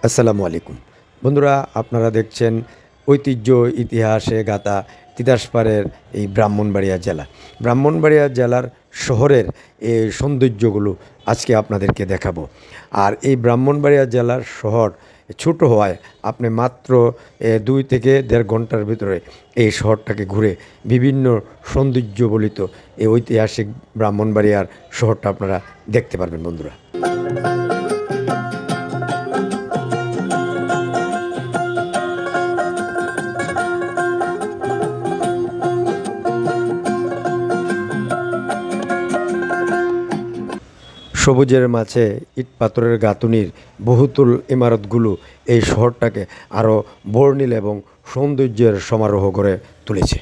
আসসালামু আলাইকুম। বন্ধুরা, আপনারা দেখছেন ঐতিহ্য ইতিহাসে গাথা তিতাসপাড়ের এই ব্রাহ্মণবাড়িয়া জেলা। ব্রাহ্মণবাড়িয়া জেলার শহরের এই সৌন্দর্যগুলো আজকে আপনাদেরকে দেখাবো। আর এই ব্রাহ্মণবাড়িয়া জেলার শহর ছোট হওয়ায় আপনি মাত্র ২ থেকে ১.৫ ঘন্টার ভিতরে এই শহরটাকে ঘুরে বিভিন্ন সৌন্দর্যবলিত এই ঐতিহাসিক ব্রাহ্মণবাড়িয়ার শহরটা আপনারা দেখতে পারবেন বন্ধুরা। সবুজের মাঝে ইট-পাথরের গাঁথুনির বহুতল ইমারতগুলো এই শহরটাকে আরও বর্ণিল এবং সৌন্দর্যের সমারোহ করে তুলেছে।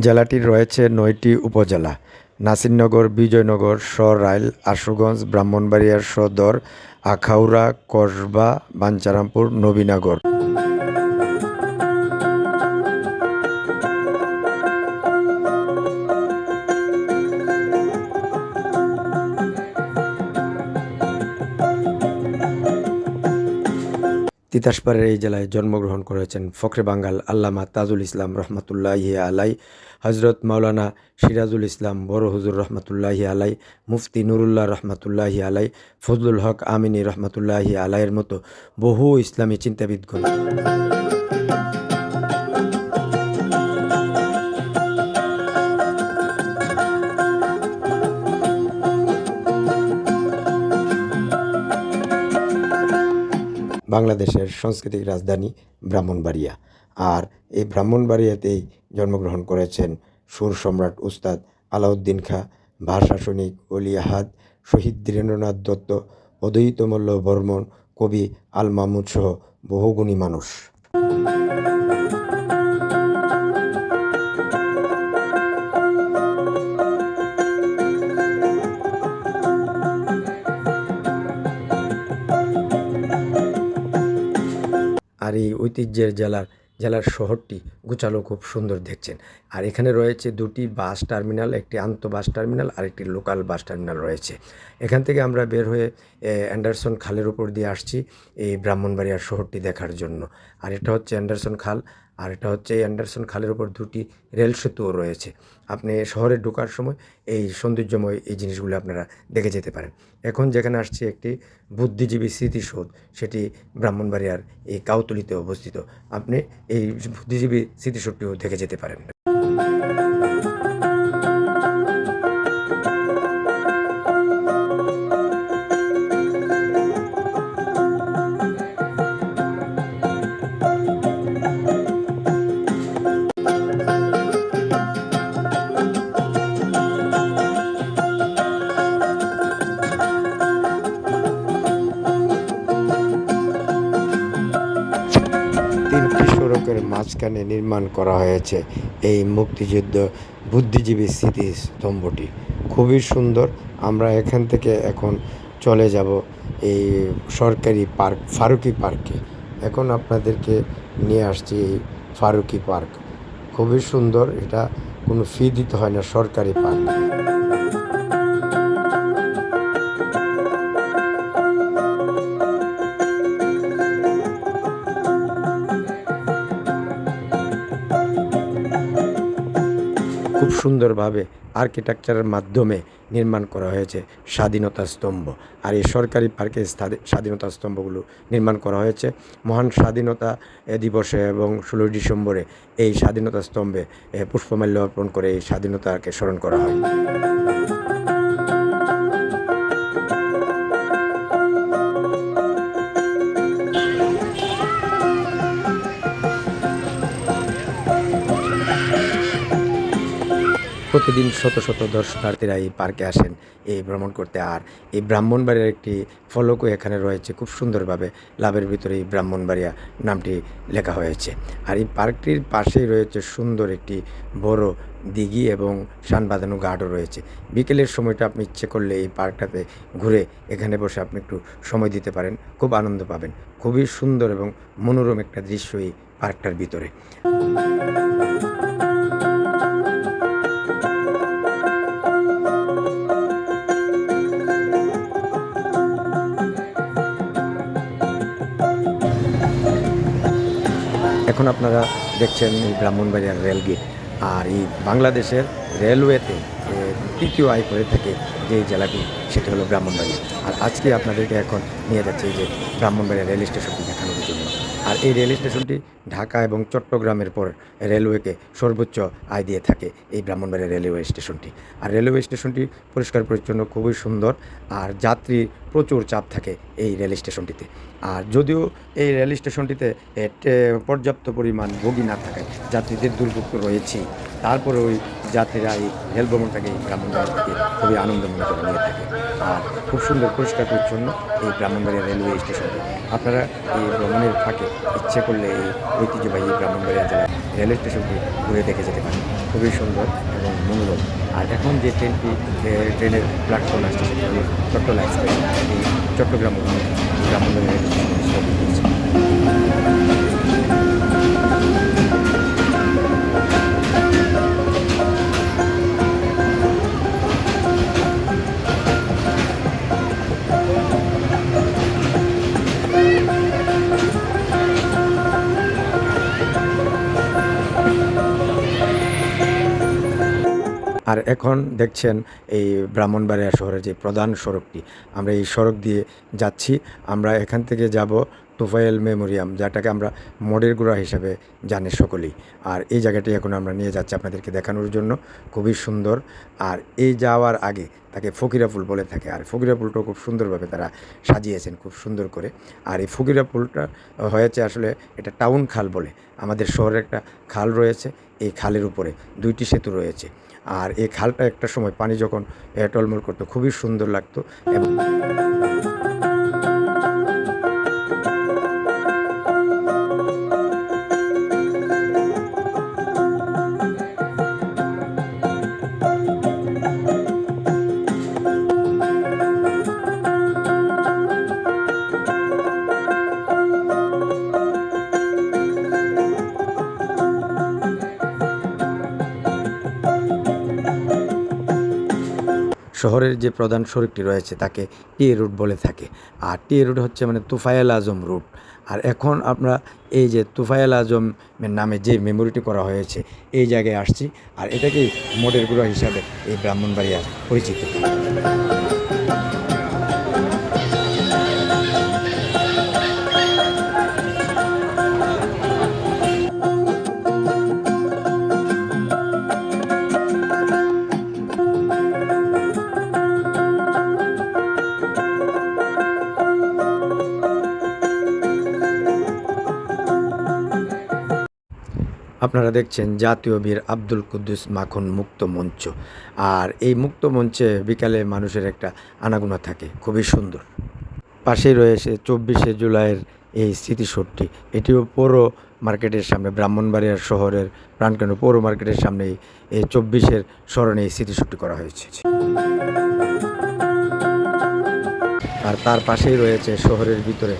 জেলাটির রয়েছে ৯টি উপজেলা: নাসিরনগর, বিজয়নগর, সরাইল, আশুগঞ্জ, ব্রাহ্মণবাড়িয়া সদর, আখাউড়া, কসবা, বাঞ্ছারামপুর, নবীনগর। তিতাসপাড়ের এই জেলায় জন্মগ্রহণ করেছেন ফখরে বাঙ্গাল আল্লামা তাজুল ইসলাম রহমতুল্লাহি আলাই, হজরত মাওলানা সিরাজুল ইসলাম বড় হুজুর রহমতুল্লাহি আলাই, মুফতি নুরুল্লাহ রহমতুল্লাহি আলাই, ফজলুল হক আমিনী রহমতুল্লাহি আলাইয়ের মতো বহু ইসলামী চিন্তাবিদগণ। বাংলাদেশের সাংস্কৃতিক রাজধানী ব্রাহ্মণবাড়িয়া। আর এই ব্রাহ্মণবাড়িয়াতেই জন্মগ্রহণ করেছেন সুর সম্রাট উস্তাদ আলাউদ্দিন খাঁ, ভাষা সৈনিক অলি আহাদ, শহীদ ধীরেন্দ্রনাথ দত্ত, অদ্বৈতমল্ল বর্মন, কবি আল মামুদ সহ বহু গুণী মানুষ। আর এই ঐতিহ্যের জেলার শহরটি গোছালো খুব সুন্দর দেখছেন। আর এখানে রয়েছে ২টি বাস টার্মিনাল, একটি আন্তঃবাস টার্মিনাল আর একটি লোকাল বাস টার্মিনাল রয়েছে। এখান থেকে আমরা বের হয়ে অ্যান্ডারসন খালের উপর দিয়ে আসছি এই ব্রাহ্মণবাড়িয়ার শহরটি দেখার জন্য। আর এটা হচ্ছে অ্যান্ডারসন খাল, আর এটা হচ্ছে এই অ্যান্ডারসন খালের উপর ২টি রেল সেতুও রয়েছে। আপনি শহরে ঢোকার সময় এই সৌন্দর্যময় এই জিনিসগুলো আপনারা দেখে যেতে পারেন। এখন যেখানে আসছি একটি বুদ্ধিজীবী স্মৃতিসৌধ, সেটি ব্রাহ্মণবাড়িয়ার এই কাউতলিতে অবস্থিত। আপনি এই বুদ্ধিজীবী স্মৃতিসৌধটিও দেখে যেতে পারেন। ৩টি সড়কের মাঝখানে নির্মাণ করা হয়েছে এই মুক্তিযুদ্ধ বুদ্ধিজীবী স্মৃতিস্তম্ভটি। খুবই সুন্দর। আমরা এখান থেকে এখন চলে যাব এই সরকারি পার্ক ফারুকি পার্কে। এখন আপনাদেরকে নিয়ে আসছি এই ফারুকি পার্ক। খুবই সুন্দর, এটা কোনো ফি দিতে হয় না, সরকারি পার্ক। খুব সুন্দরভাবে আর্কিটেকচারের মাধ্যমে নির্মাণ করা হয়েছে স্বাধীনতা স্তম্ভ। আর এই সরকারি পার্কে স্বাধীনতা স্তম্ভগুলো নির্মাণ করা হয়েছে মহান স্বাধীনতা দিবসে এবং ১৬ই ডিসেম্বরে এই স্বাধীনতা স্তম্ভে পুষ্পমাল্য অর্পণ করে এই স্বাধীনতাকে স্মরণ করা হয়। প্রতিদিন শত শত দর্শনার্থীরা এই পার্কে আসেন এই ভ্রমণ করতে। আর এই ব্রাহ্মণবাড়িয়ার একটি ফলকও এখানে রয়েছে, খুব সুন্দরভাবে লাভের ভিতরে এই ব্রাহ্মণবাড়িয়া নামটি লেখা হয়েছে। আর এই পার্কটির পাশেই রয়েছে সুন্দর একটি বড় দিঘি এবং সান বাঁধানো ঘাটও রয়েছে। বিকেলের সময়টা আপনি ইচ্ছে করলে এই পার্কটাতে ঘুরে এখানে বসে আপনি একটু সময় দিতে পারেন, খুব আনন্দ পাবেন। খুবই সুন্দর এবং মনোরম একটা দৃশ্য এই পার্কটার ভিতরে। এখন আপনারা দেখছেন এই ব্রাহ্মণবাড়িয়ার রেলগেট। আর এই বাংলাদেশের রেলওয়েতে তৃতীয় আয় করে থাকে যে জেলাটি, সেটি হলো ব্রাহ্মণবাড়িয়া। আর আজকে আপনাদেরকে এখন নিয়ে যাচ্ছে এই যে ব্রাহ্মণবাড়িয়া রেল স্টেশনটি দেখানোর জন্য। আর এই রেল স্টেশনটি ঢাকা এবং চট্টগ্রামের পর রেলওয়েকে সর্বোচ্চ আয় দিয়ে থাকে এই ব্রাহ্মণবাড়িয়া রেলওয়ে স্টেশনটি। আর রেলওয়ে স্টেশনটি পরিষ্কার পরিচ্ছন্ন, খুবই সুন্দর। আর যাত্রী প্রচুর চাপ থাকে এই রেল স্টেশনটিতে। আর যদিও এই রেল স্টেশনটিতে পর্যাপ্ত পরিমাণ বগি না থাকায় যাত্রীদের দুর্ভোগ তো রয়েছেই, তারপরে ওই যাত্রীরা এই রেল ভ্রমণটাকে এই ব্রাহ্মণবাড়িয়া থেকে খুবই আনন্দ মনে করে নিয়ে থাকে। আর খুব সুন্দর পরিষ্কার পরিচ্ছন্ন এই ব্রাহ্মণবাড়িয়া রেলওয়ে স্টেশনটি। আপনারা এই ভ্রমণের ফাঁকে ইচ্ছে করলে এই ঐতিহ্যবাহী ব্রাহ্মণবাড়িয়া জেলার রেলওয়ে স্টেশনটি ঘুরে দেখে যেতে পারেন, খুবই সুন্দর এবং মনোরম। আর এখন যে ট্রেনের প্ল্যাটফর্ম আসছে সেটি হলো চট্টলা এক্সপ্রেস। এই Chattogram Brahmanbaria rail station stop হয়েছে। আর এখন দেখছেন এই ব্রাহ্মণবাড়িয়া শহরের যে প্রধান সড়কটি, আমরা এই সড়ক দিয়ে যাচ্ছি। আমরা এখান থেকে যাব তুফাইল মেমোরিয়াম, যেটাকে আমরা মোড়ের গোড়া হিসাবে জানি সকলেই। আর এই জায়গাটি এখন আমরা নিয়ে যাচ্ছি আপনাদেরকে দেখানোর জন্য, খুবই সুন্দর। আর এই যাওয়ার আগে তাকে ফকিরা পুল বলে থাকে। আর ফকিরা পুলটাও খুব সুন্দরভাবে তারা সাজিয়েছেন, খুব সুন্দর করে। আর এই ফকিরা পুলটা হয়েছে আসলে এটা টাউন খাল বলে, আমাদের শহরে একটা খাল রয়েছে, এই খালের উপরে দুইটি সেতু রয়েছে। আর এই খালটা একটা সময় পানি যখন টলমল করতো খুবই সুন্দর লাগতো। এবং শহরের যে প্রধান সড়কটি রয়েছে তাকে টি রুট বলে থাকে। আর টি রুট হচ্ছে মানে তুফায়েল আজম রুট। আর এখন আমরা এই যে তুফায়েল আজমের নামে যে মেমোরিটি করা হয়েছে এই জায়গায় আসছি। আর এটাকেই মোড়ের গোড়া হিসাবে এই ব্রাহ্মণবাড়িয়া পরিচিত। আপনারা দেখছেন জাতীয় বীর আব্দুল কুদ্দুস মাখন মুক্ত মঞ্চ। আর এই মুক্ত মঞ্চে বিকালে মানুষের একটা আনাগোনা থাকে, খুবই সুন্দর। পাশেই রয়েছে 24শে জুলাইয়ের এই স্মৃতিসৌধটি। এটিও পৌর মার্কেটের সামনে, ব্রাহ্মণবাড়িয়ার শহরের প্রাণকেন্দ্র পৌর মার্কেটের সামনে এই 24-এর স্মরণে এই স্মৃতিসৌধটি করা হয়েছে। আর তার পাশেই রয়েছে শহরের ভিতরে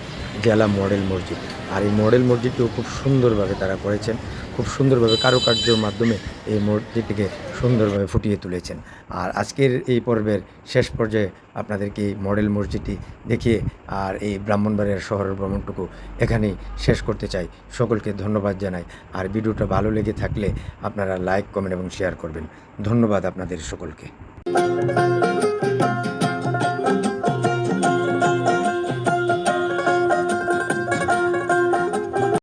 জেলা মডেল মসজিদ। আর এই মডেল মসজিদটিও খুব সুন্দরভাবে তারা করেছেন, খুব সুন্দরভাবে কারুকার্যের মাধ্যমে এই মসজিদটিকে সুন্দরভাবে ফুটিয়ে তুলেছেন। আর আজকের এই পর্বের শেষ পর্যায়ে আপনাদেরকে এই মডেল মসজিদটি দেখিয়ে আর এই ব্রাহ্মণবাড়িয়ার শহরের ভ্রমণটুকু এখানেই শেষ করতে চাই। সকলকে ধন্যবাদ জানাই। আর ভিডিওটা ভালো লেগে থাকলে আপনারা লাইক, কমেন্ট এবং শেয়ার করবেন। ধন্যবাদ আপনাদের সকলকে।